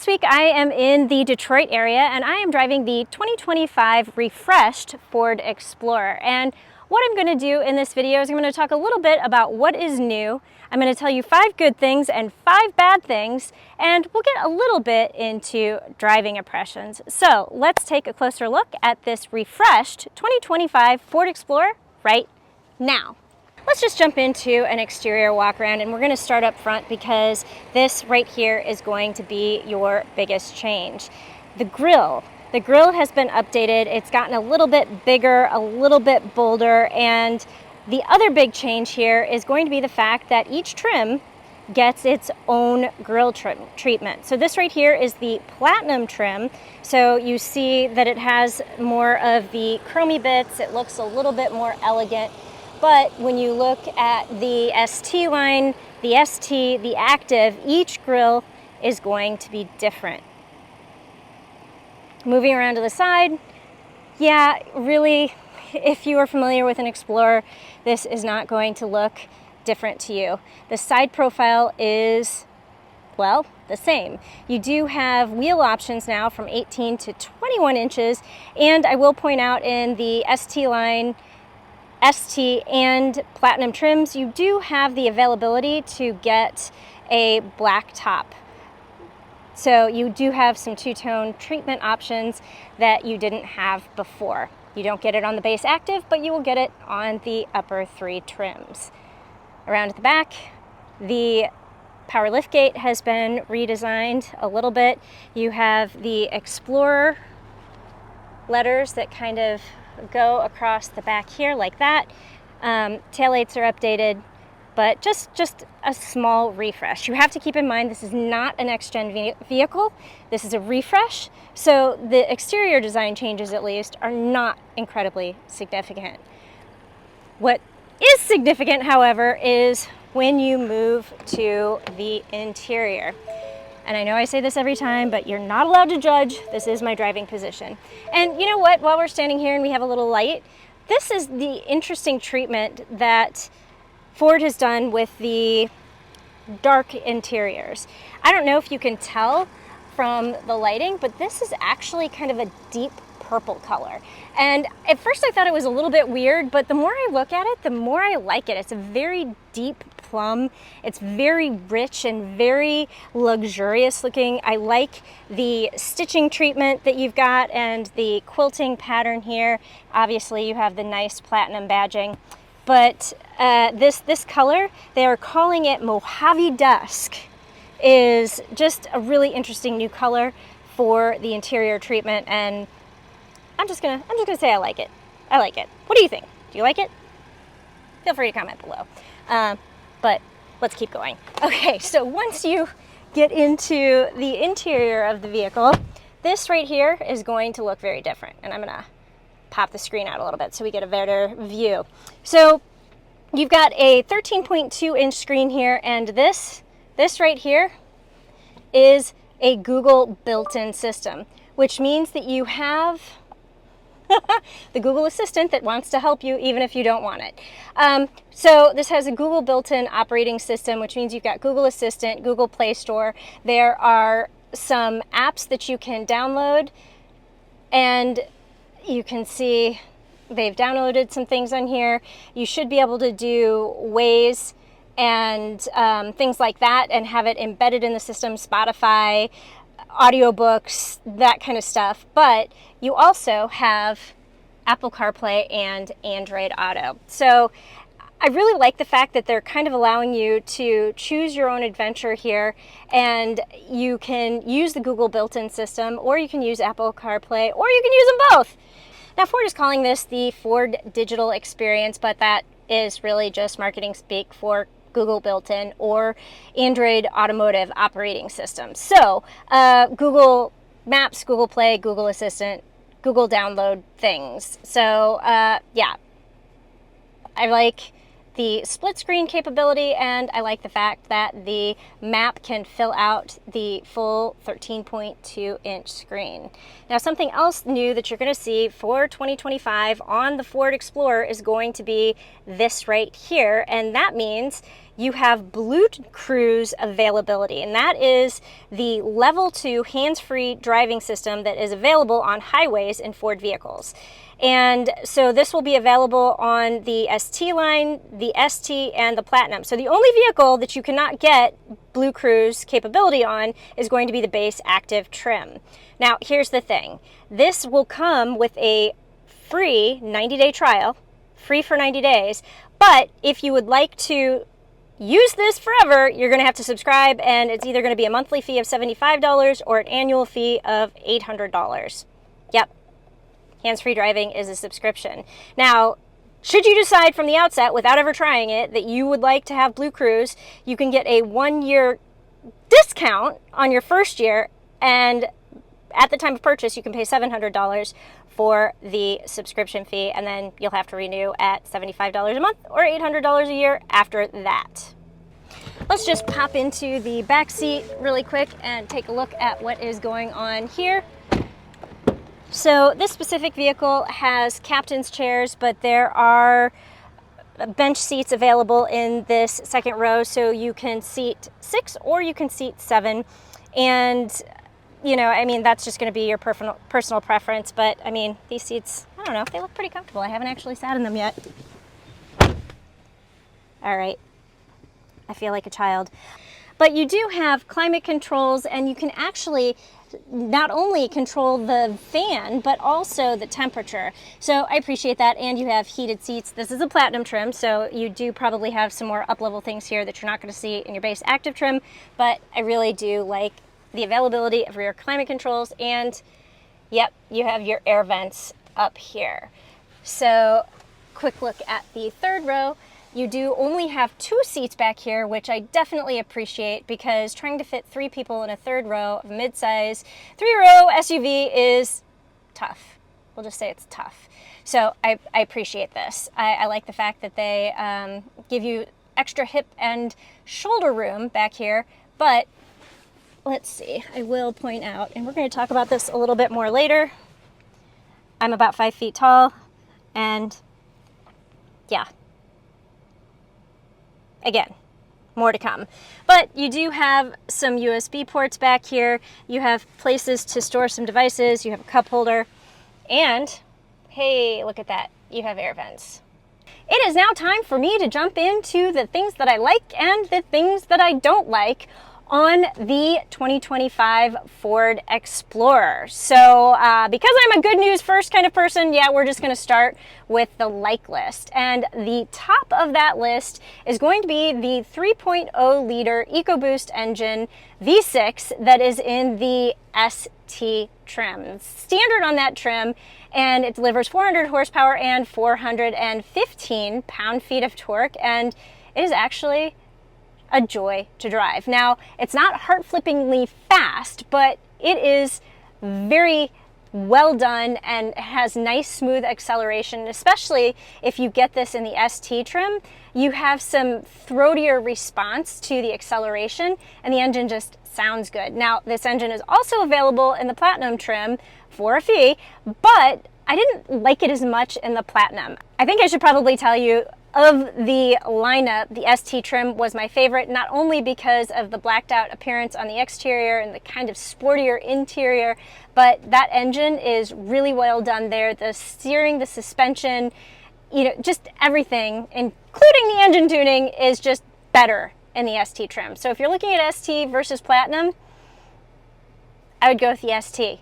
this week I am in the Detroit area and I am driving the 2025 refreshed Ford Explorer. And what I'm going to do in this video is I'm going to talk a little bit about what is new. I'm going to tell you 5 good things and 5 bad things, and we'll get a little bit into driving impressions. So let's take a closer look at this refreshed 2025 Ford Explorer right now. Let's just jump into an exterior walk around, and we're going to start up front because this right here is going to be your biggest change. The grille has been updated. It's gotten a little bit bigger, a little bit bolder, and the other big change here is going to be the fact that each trim gets its own grille treatment. So this right here is the platinum trim. So you see that it has more of the chromey bits. It looks a little bit more elegant. But when you look at the ST line, the ST, the Active, each grille is going to be different. Moving around to the side, yeah, really, if you are familiar with an Explorer, this is not going to look different to you. The side profile is, well, the same. You do have wheel options now from 18 to 21 inches, and I will point out in the ST line, ST and Platinum trims, you do have the availability to get a black top. So you do have some two-tone treatment options that you didn't have before. You don't get it on the base Active, but you will get it on the upper 3 trims. Around at the back, the power liftgate has been redesigned a little bit. You have the Explorer letters that kind of go across the back here like that. Taillights are updated, but just a small refresh. You have to keep in mind this is not a next-gen vehicle. This is a refresh, so the exterior design changes, at least, are not incredibly significant. What is significant, however, is when you move to the interior. And I know I say this every time, but you're not allowed to judge. This is my driving position. And you know what? While we're standing here and we have a little light, this is the interesting treatment that Ford has done with the dark interiors. I don't know if you can tell from the lighting, but this is actually kind of a deep purple color. And at first I thought it was a little bit weird, but the more I look at it, the more I like it. It's a very deep plum. It's very rich and very luxurious looking. I like the stitching treatment that you've got and the quilting pattern here. Obviously you have the nice platinum badging, but this color, they are calling it Mojave Dusk, is just a really interesting new color for the interior treatment, and I'm just gonna say I like it. I like it. What do you think? Do you like it? Feel free to comment below. But let's keep going. Okay, so once you get into the interior of the vehicle, this right here is going to look very different. And I'm gonna pop the screen out a little bit so we get a better view. So you've got a 13.2 inch screen here, and this right here is a Google built-in system, which means that you have the Google Assistant that wants to help you even if you don't want it. So this has a Google built-in operating system, which means you've got Google Assistant, Google Play Store. There are some apps that you can download, and you can see they've downloaded some things on here. You should be able to do Waze and things like that and have it embedded in the system, Spotify, audiobooks, that kind of stuff. But you also have Apple CarPlay and Android Auto. So I really like the fact that they're kind of allowing you to choose your own adventure here, and you can use the Google built-in system, or you can use Apple CarPlay, or you can use them both. Now Ford is calling this the Ford Digital Experience, but that is really just marketing speak for Google built-in or Android Automotive operating system. So Google Maps, Google Play, Google Assistant, Google download things. So yeah, I like the split screen capability, and I like the fact that the map can fill out the full 13.2 inch screen. Now, something else new that you're going to see for 2025 on the Ford Explorer is going to be this right here, and that means you have BlueCruise availability, and that is the level 2 hands-free driving system that is available on highways in Ford vehicles. And so this will be available on the ST line, the ST, and the Platinum. So the only vehicle that you cannot get BlueCruise capability on is going to be the base active trim. Now, here's the thing. This will come with a free 90-day trial, free for 90 days, but if you would like to use this forever, you're going to have to subscribe, and it's either going to be a monthly fee of $75 or an annual fee of $800. Yep. Hands-free driving is a subscription. Now, should you decide from the outset, without ever trying it, that you would like to have BlueCruise, you can get a 1-year discount on your first year, and at the time of purchase, you can pay $700 for the subscription fee, and then you'll have to renew at $75 a month or $800 a year after that. Let's just pop into the back seat really quick and take a look at what is going on here. So this specific vehicle has captain's chairs, but there are bench seats available in this second row, so you can seat 6 or you can seat 7. And, you know, I mean, that's just going to be your personal preference, but, I mean, these seats, I don't know, they look pretty comfortable. I haven't actually sat in them yet. All right. I feel like a child. But you do have climate controls, and you can actually not only control the fan, but also the temperature. So I appreciate that, and you have heated seats. This is a Platinum trim, so you do probably have some more up-level things here that you're not going to see in your base active trim, but I really do like the availability of rear climate controls, and yep, you have your air vents up here. So quick look at the third row. You do only have 2 seats back here, which I definitely appreciate, because trying to fit 3 people in a third row of a mid-size 3-row SUV is tough. We'll just say it's tough. So I appreciate this. I like the fact that they give you extra hip and shoulder room back here, but let's see, I will point out, and we're going to talk about this a little bit more later. I'm about 5 feet tall, and yeah. Again, more to come. But you do have some USB ports back here. You have places to store some devices. You have a cup holder. And, hey, look at that. You have air vents. It is now time for me to jump into the things that I like and the things that I don't like on the 2025 Ford Explorer. So because I'm a good news first kind of person, yeah, we're just going to start with the like list. And the top of that list is going to be the 3.0 liter EcoBoost engine V6 that is in the ST trim. It's standard on that trim, and it delivers 400 horsepower and 415 pound-feet of torque, and it is actually a joy to drive. Now, it's not heart-flippingly fast, but it is very well done and has nice smooth acceleration, especially if you get this in the ST trim. You have some throatier response to the acceleration, and the engine just sounds good. Now, this engine is also available in the Platinum trim for a fee, but I didn't like it as much in the Platinum. I think I should probably tell you, of the lineup, the ST trim was my favorite, not only because of the blacked out appearance on the exterior and the kind of sportier interior, but that engine is really well done there. The steering, the suspension, you know, just everything, including the engine tuning, is just better in the ST trim. So if you're looking at ST versus Platinum, I would go with the ST.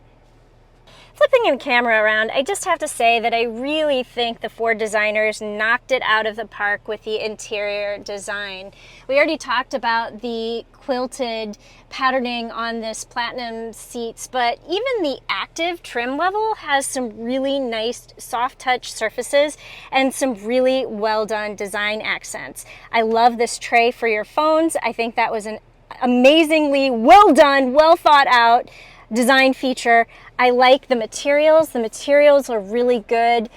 Flipping the camera around, I just have to say that I really think the Ford designers knocked it out of the park with the interior design. We already talked about the quilted patterning on this Platinum seats, but even the active trim level has some really nice soft touch surfaces and some really well done design accents. I love this tray for your phones. I think that was an amazingly well done, well thought out design feature. I like the materials. The materials are really good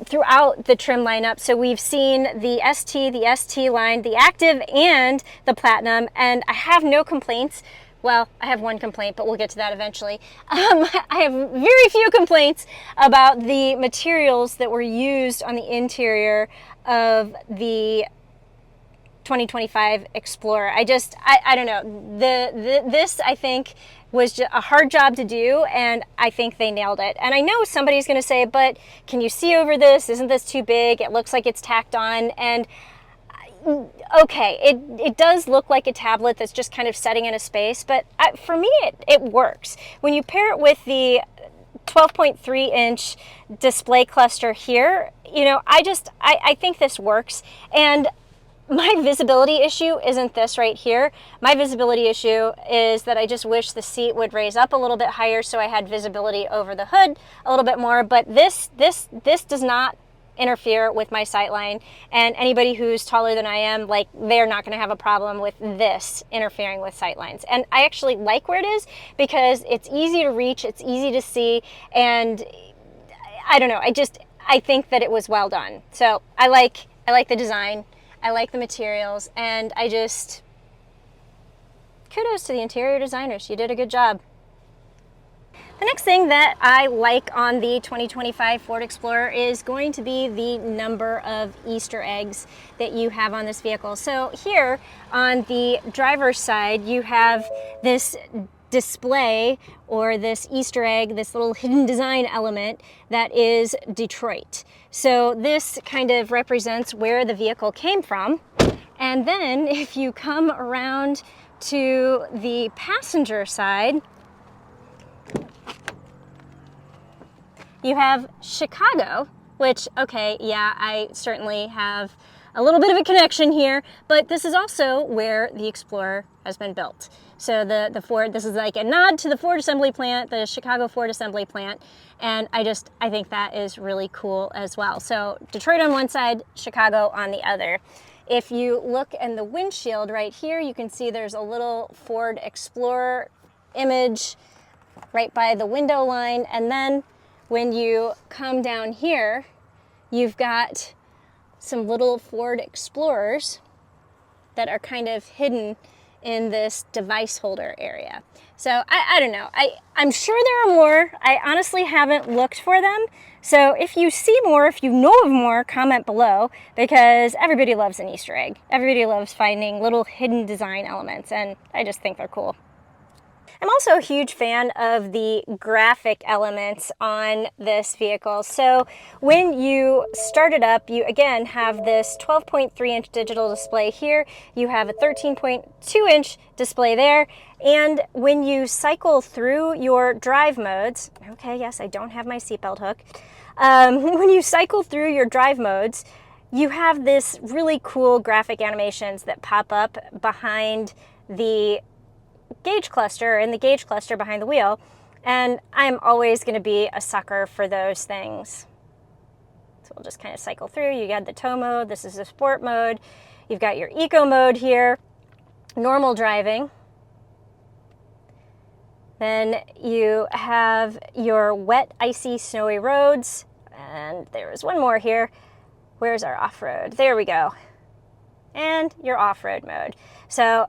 throughout the trim lineup. So we've seen the ST line, the Active, and the Platinum, and I have no complaints. Well, I have one complaint, but we'll get to that eventually. I have very few complaints about the materials that were used on the interior of the 2025 Explorer. I don't know. This, I think, was just a hard job to do, and I think they nailed it. And I know somebody's going to say, but can you see over this? Isn't this too big? It looks like it's tacked on. And okay, it does look like a tablet that's just kind of setting in a space, but for me, it works. When you pair it with the 12.3 inch display cluster here, you know, I think this works. And my visibility issue isn't this right here. My visibility issue is that I just wish the seat would raise up a little bit higher so I had visibility over the hood a little bit more, but this does not interfere with my sightline, and anybody who's taller than I am, like, they're not going to have a problem with this interfering with sightlines. And I actually like where it is because it's easy to reach, it's easy to see, and I don't know, I think that it was well done. So I like the design, I like the materials, and kudos to the interior designers. You did a good job. The next thing that I like on the 2025 Ford Explorer is going to be the number of Easter eggs that you have on this vehicle. So here on the driver's side, you have this display, or this Easter egg, this little hidden design element that is Detroit. So this kind of represents where the vehicle came from. And then if you come around to the passenger side, you have Chicago, which, okay, yeah, I certainly have a little bit of a connection here, but this is also where the Explorer has been built. So the Ford, this is like a nod to the Ford assembly plant, the Chicago Ford assembly plant, and I think that is really cool as well. So Detroit on one side, Chicago on the other. If you look in the windshield right here, you can see there's a little Ford Explorer image right by the window line, and then when you come down here, you've got some little Ford Explorers that are kind of hidden in this device holder area. So I don't know. I'm sure there are more. I honestly haven't looked for them. So if you see more, if you know of more, comment below, because everybody loves an Easter egg. Everybody loves finding little hidden design elements, and I just think they're cool. I'm also a huge fan of the graphic elements on this vehicle. So when you start it up, you again have this 12.3 inch digital display here. You have a 13.2 inch display there. And when you cycle through your drive modes, okay, yes, I don't have my seatbelt hook. When you cycle through your drive modes, you have this really cool graphic animations that pop up behind the gauge cluster, and the gauge cluster behind the wheel, and I'm always going to be a sucker for those things. So we'll just kind of cycle through. You got the tow mode, this is the sport mode, you've got your eco mode here, normal driving, then you have your wet, icy, snowy roads, and there's one more here. Where's our off-road? There we go. And your off-road mode. So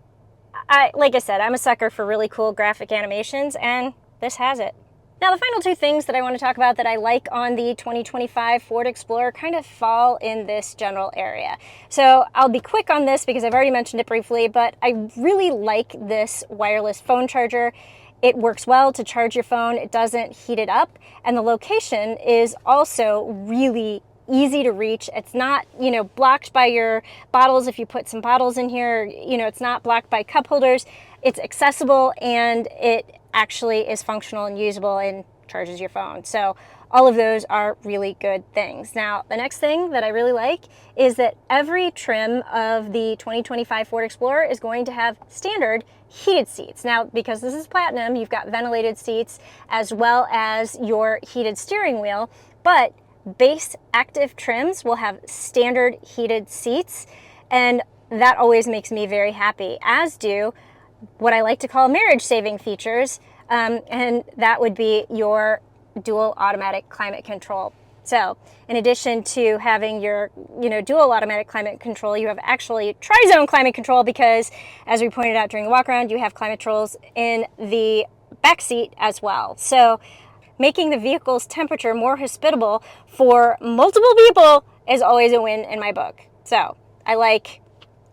like I said, I'm a sucker for really cool graphic animations, and this has it. Now, the final two things that I want to talk about that I like on the 2025 Ford Explorer kind of fall in this general area. So I'll be quick on this because I've already mentioned it briefly, but I really like this wireless phone charger. It works well to charge your phone. It doesn't heat it up, and the location is also really easy to reach. It's not, you know, blocked by your bottles. If you put some bottles in here, you know, it's not blocked by cup holders. It's accessible, and it actually is functional and usable and charges your phone. So all of those are really good things. Now, the next thing that I really like is that every trim of the 2025 Ford Explorer is going to have standard heated seats. Now, because this is Platinum, you've got ventilated seats as well as your heated steering wheel, but base active trims will have standard heated seats, and that always makes me very happy, as do what I like to call marriage saving features, and that would be your dual automatic climate control. So in addition to having your, you know, dual automatic climate control, you have actually tri-zone climate control, because as we pointed out during the walk around, you have climate controls in the back seat as well. So making the vehicle's temperature more hospitable for multiple people is always a win in my book. So I like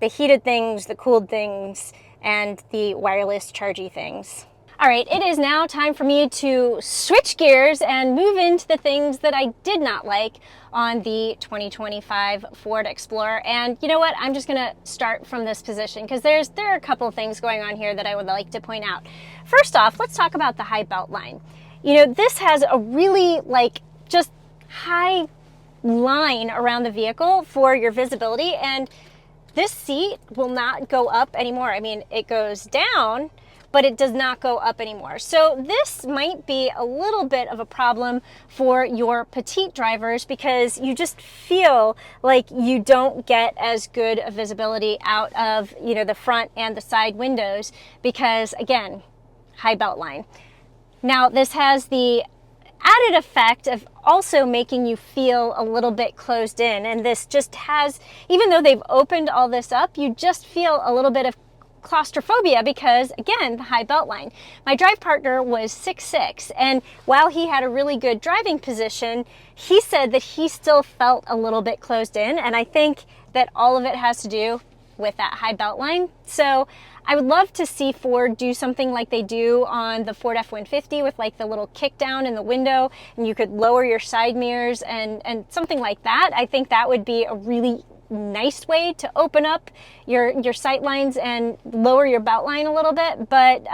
the heated things, the cooled things, and the wireless chargy things. All right, it is now time for me to switch gears and move into the things that I did not like on the 2025 Ford Explorer. And you know what? I'm just gonna start from this position because there are a couple of things going on here that I would like to point out. First off, let's talk about the high belt line. You know, this has a really just high line around the vehicle for your visibility, and this seat will not go up anymore. I mean, it goes down, but it does not go up anymore. So this might be a little bit of a problem for your petite drivers because you just feel like you don't get as good a visibility out of, you know, the front and the side windows because, again, high belt line. Now, this has the added effect of also making you feel a little bit closed in, and this just has, even though they've opened all this up, you just feel a little bit of claustrophobia because, again, the high belt line. My drive partner was 6'6", and while he had a really good driving position, he said that he still felt a little bit closed in, and I think that all of it has to do with that high belt line. So I would love to see Ford do something like they do on the Ford F-150 with like the little kick down in the window, and you could lower your side mirrors and something like that. I think that would be a really nice way to open up your sight lines and lower your belt line a little bit. But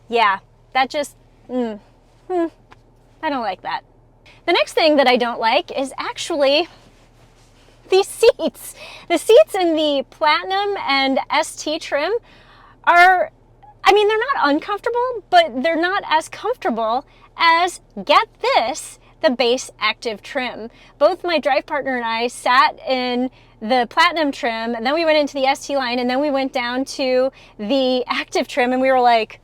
yeah, that just, I don't like that. The next thing that I don't like is actually these seats. The seats in the Platinum and ST trim are, I mean, they're not uncomfortable, but they're not as comfortable as, get this, the base active trim. Both my drive partner and I sat in the Platinum trim, and then we went into the ST line, and then we went down to the active trim, and we were like,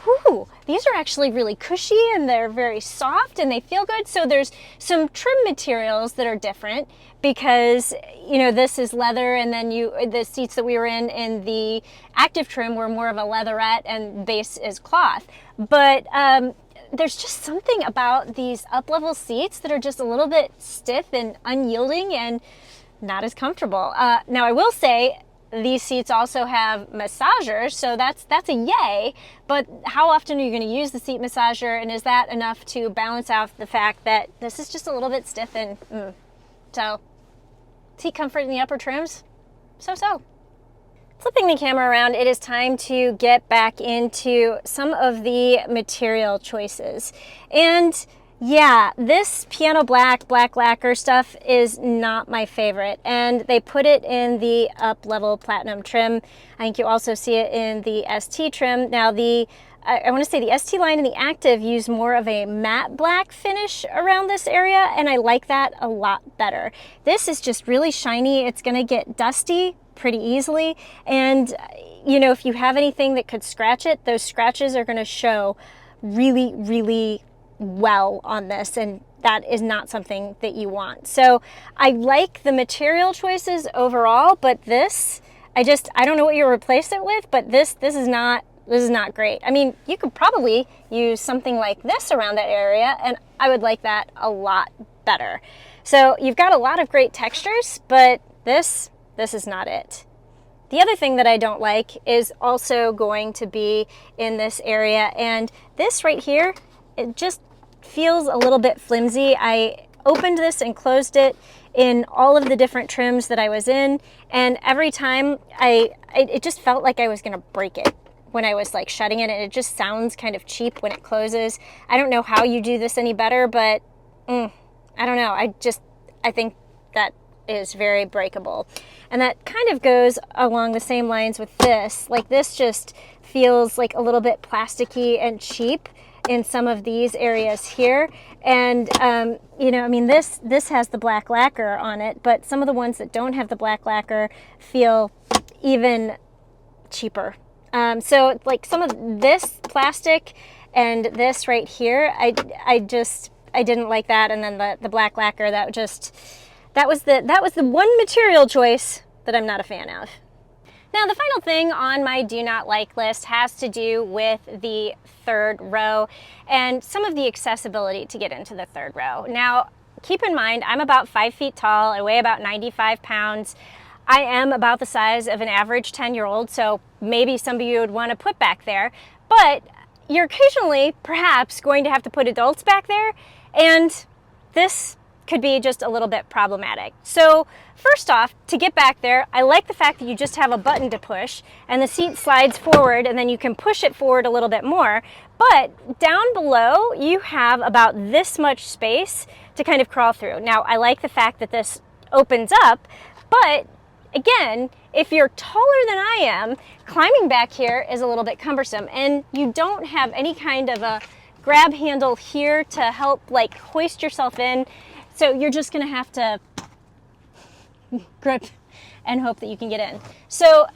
whew, these are actually really cushy, and they're very soft, and they feel good. So there's some trim materials that are different because, you know, this is leather, and then the seats that we were in the active trim were more of a leatherette, and base is cloth. But there's just something about these up-level seats that are just a little bit stiff and unyielding and not as comfortable. Now, I will say these seats also have massagers, so that's a yay, but how often are you going to use the seat massager, and is that enough to balance out the fact that this is just a little bit stiff and so seat comfort in the upper trims, so. Flipping the camera around, it is time to get back into some of the material choices. And yeah, this piano black lacquer stuff is not my favorite, and they put it in the up-level Platinum trim. I think you also see it in the ST trim. Now, I want to say the ST line and the Active use more of a matte black finish around this area, and I like that a lot better. This is just really shiny. It's going to get dusty pretty easily, and you know, if you have anything that could scratch it, those scratches are going to show really, really well on this, and that is not something that you want. So I like the material choices overall, but this, I don't know what you replace it with, but this is not great. I mean, you could probably use something like this around that area, and I would like that a lot better. So you've got a lot of great textures, but this is not it. The other thing that I don't like is also going to be in this area, and this right here, it just feels a little bit flimsy. I opened this and closed it in all of the different trims that I was in, and every time it just felt like I was gonna break it when I was like shutting it, and it just sounds kind of cheap when it closes. I don't know how you do this any better, but I don't know. I think that is very breakable. And that kind of goes along the same lines with this. Like, this just feels like a little bit plasticky and cheap in some of these areas here. And you know, I mean, this has the black lacquer on it, but some of the ones that don't have the black lacquer feel even cheaper. So like some of this plastic and this right here, I didn't like that. And then the black lacquer, that was the one material choice that I'm not a fan of. Now, the final thing on my do not like list has to do with the third row and some of the accessibility to get into the third row. Now, keep in mind, I'm about 5 feet tall. I weigh about 95 pounds. I am about the size of an average 10-year-old, so maybe some of you would want to put back there, but you're occasionally perhaps going to have to put adults back there, and this could be just a little bit problematic. So first off, to get back there, I like the fact that you just have a button to push and the seat slides forward and then you can push it forward a little bit more. But down below, you have about this much space to kind of crawl through. Now, I like the fact that this opens up, but again, if you're taller than I am, climbing back here is a little bit cumbersome, and you don't have any kind of a grab handle here to help like hoist yourself in. So you're just gonna have to grip and hope that you can get in. So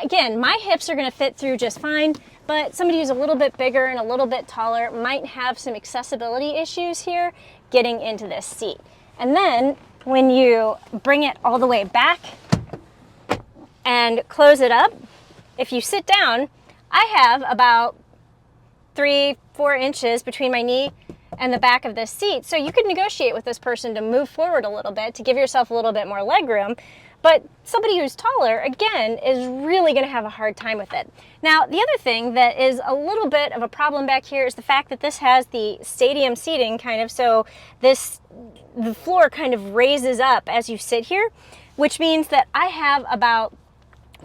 again, my hips are gonna fit through just fine, but somebody who's a little bit bigger and a little bit taller might have some accessibility issues here getting into this seat. And then when you bring it all the way back and close it up, if you sit down, I have about 3-4 inches between my knee and the back of this seat. So you could negotiate with this person to move forward a little bit to give yourself a little bit more leg room. But somebody who's taller, again, is really going to have a hard time with it. Now, the other thing that is a little bit of a problem back here is the fact that this has the stadium seating kind of, so the floor kind of raises up as you sit here, which means that I have about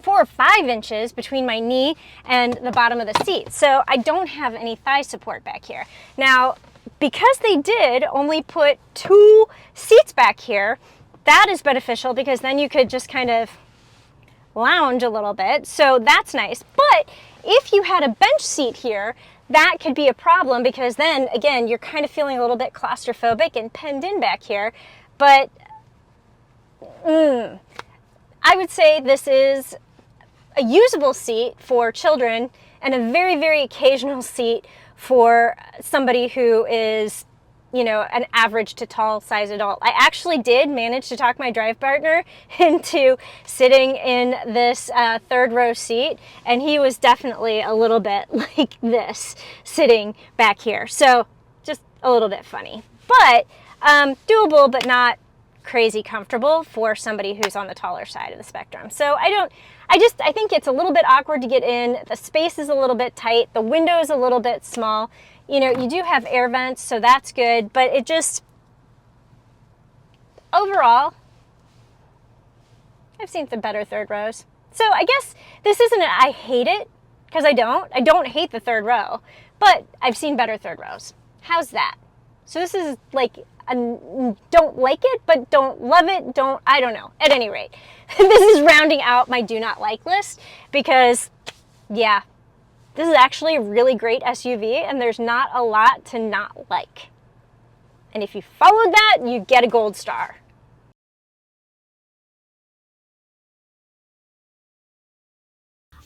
4 or 5 inches between my knee and the bottom of the seat. So I don't have any thigh support back here. Now, because they did only put 2 seats back here, that is beneficial because then you could just kind of lounge a little bit. So that's nice. But if you had a bench seat here, that could be a problem because then, again, you're kind of feeling a little bit claustrophobic and penned in back here. But I would say this is a usable seat for children and a very, very occasional seat for somebody who is, you know, an average to tall size adult. I actually did manage to talk my drive partner into sitting in this 3rd row seat, and he was definitely a little bit like this sitting back here. So just a little bit funny, but doable, but not crazy comfortable for somebody who's on the taller side of the spectrum. So I think it's a little bit awkward to get in. The space is a little bit tight. The window is a little bit small. You know, you do have air vents, so that's good, but it just, overall, I've seen some better 3rd rows. So I guess this isn't I hate it, because I don't hate the 3rd row, but I've seen better 3rd rows. How's that? So this is like, don't like it, but don't love it, I don't know. At any rate, this is rounding out my do not like list because, yeah, this is actually a really great SUV and there's not a lot to not like. And if you followed that, you get a gold star.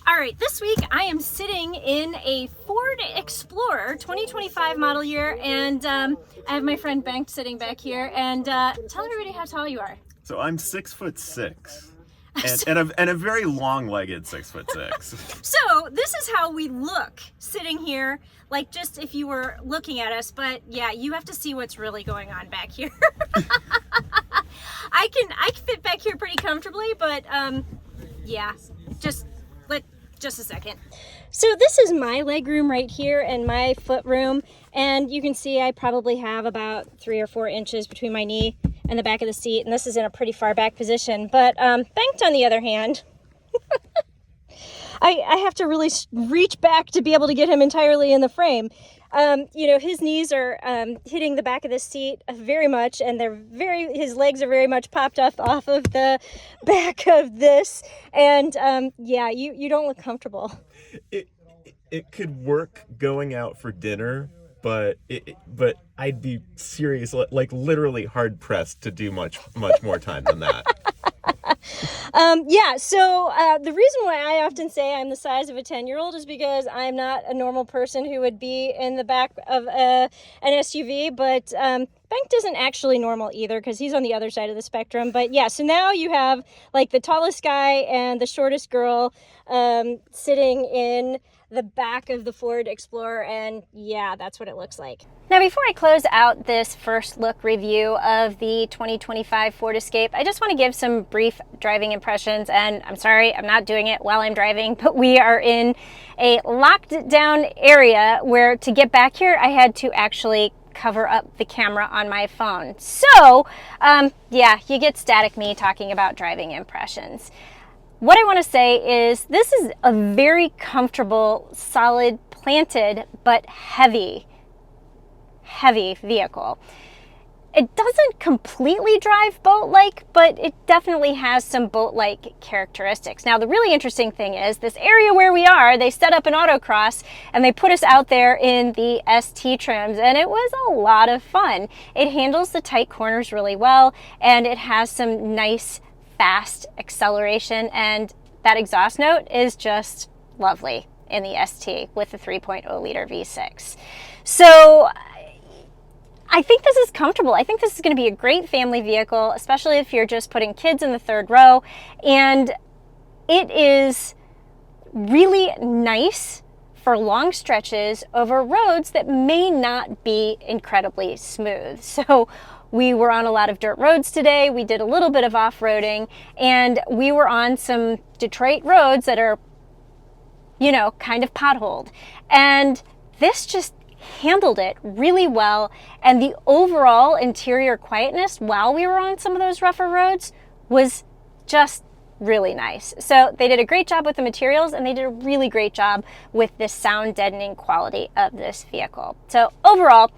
All right, this week I am sitting in a Ford Explorer 2025 model year, and I have my friend Bengt sitting back here. And tell everybody how tall you are. So I'm 6'6", and a very long-legged 6'6". So this is how we look sitting here, like just if you were looking at us. But yeah, you have to see what's really going on back here. I can fit back here pretty comfortably, but yeah, just a second. So this is my leg room right here and my foot room, and you can see I probably have about 3 or 4 inches between my knee and the back of the seat, and this is in a pretty far back position. But Bengt, on the other hand, I have to really reach back to be able to get him entirely in the frame. You know, his knees are hitting the back of the seat very much, and his legs are very much popped up off of the back of this. And yeah, you don't look comfortable. It could work going out for dinner, but I'd be serious, like literally hard pressed to do much more time than that. Yeah, so the reason why I often say I'm the size of a 10-year-old is because I'm not a normal person who would be in the back of an SUV, but Bengt isn't actually normal either because he's on the other side of the spectrum. But yeah, so now you have like the tallest guy and the shortest girl sitting in the back of the Ford Explorer, and yeah, that's what it looks like. Now, before I close out this first look review of the 2025 Ford Escape, I just want to give some brief driving impressions, and I'm sorry, I'm not doing it while I'm driving, but we are in a locked down area where to get back here, I had to actually cover up the camera on my phone. So, yeah, you get static me talking about driving impressions. What I want to say is this is a very comfortable, solid, planted, but heavy vehicle. It doesn't completely drive boat-like, but it definitely has some boat-like characteristics. Now, the really interesting thing is this area where we are, they set up an autocross and they put us out there in the ST trims, and it was a lot of fun. It handles the tight corners really well, and it has some nice fast acceleration, and that exhaust note is just lovely in the ST with the 3.0 liter V6. So I think this is comfortable. I think this is going to be a great family vehicle, especially if you're just putting kids in the third row, and it is really nice for long stretches over roads that may not be incredibly smooth. So we were on a lot of dirt roads today. We did a little bit of off-roading, and we were on some Detroit roads that are, you know, kind of potholed. And this just handled it really well. And the overall interior quietness while we were on some of those rougher roads was just really nice. So they did a great job with the materials, and they did a really great job with the sound deadening quality of this vehicle. So overall,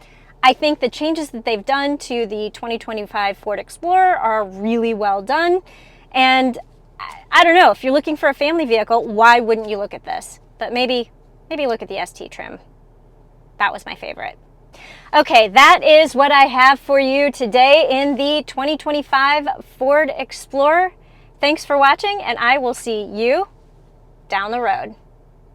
I think the changes that they've done to the 2025 Ford Explorer are really well done. And I don't know, if you're looking for a family vehicle, why wouldn't you look at this? But maybe look at the ST trim. That was my favorite. Okay, that is what I have for you today in the 2025 Ford Explorer. Thanks for watching, and I will see you down the road.